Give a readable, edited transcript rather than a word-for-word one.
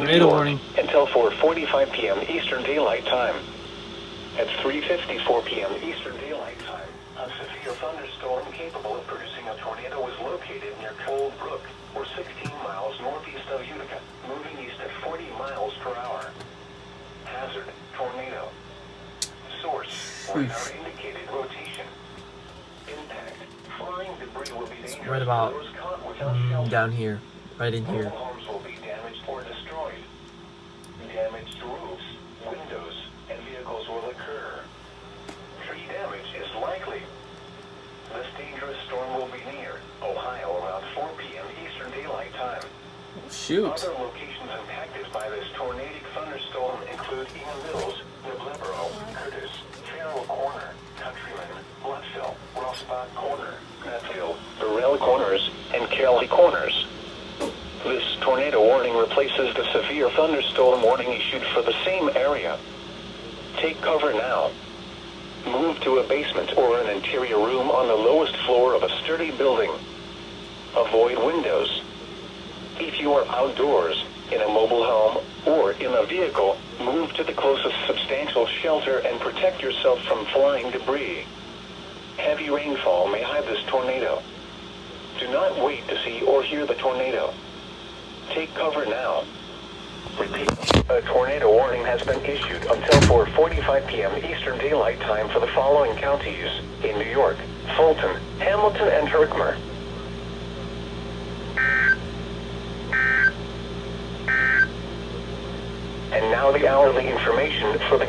Tornado warning. Until 4:45 p.m. Eastern Daylight Time. At 3:54 p.m. Eastern Daylight Time, a severe thunderstorm capable of producing a tornado was located near Cold Brook, or 16 miles northeast of Utica, moving east at 40 miles per hour. Hazard, tornado. Source, radar indicated rotation. Impact, flying debris will be dangerous. Right about for those caught without shelter. down here, right in here. Mobile homes will be damaged or destroyed. Damaged roofs, windows, and vehicles will occur. Tree damage is likely. This dangerous storm will be near Ohio around 4 p.m. Eastern Daylight Time. Shoot. Other locations impacted by this tornadic thunderstorm include Eagan Mills, Nibleboro, Curtis, Farrell Corner, Countryman, Bluffville, Rossbach Corner, Nutthill, Burrell Corners, and Kelly Corners. This tornado warning replaces the severe thunderstorm warning issued for the same area. Take cover now. Move to a basement or an interior room on the lowest floor of a sturdy building. Avoid windows. If you are outdoors, in a mobile home, or in a vehicle, move to the closest substantial shelter and protect yourself from flying debris. Heavy rainfall may hide this tornado. Do not wait to see or hear the tornado. Take cover now. Repeat. A tornado warning has been issued until 4:45 p.m. Eastern Daylight Time for the following counties in New York: Fulton, Hamilton, and Herkimer. And now the hourly information for the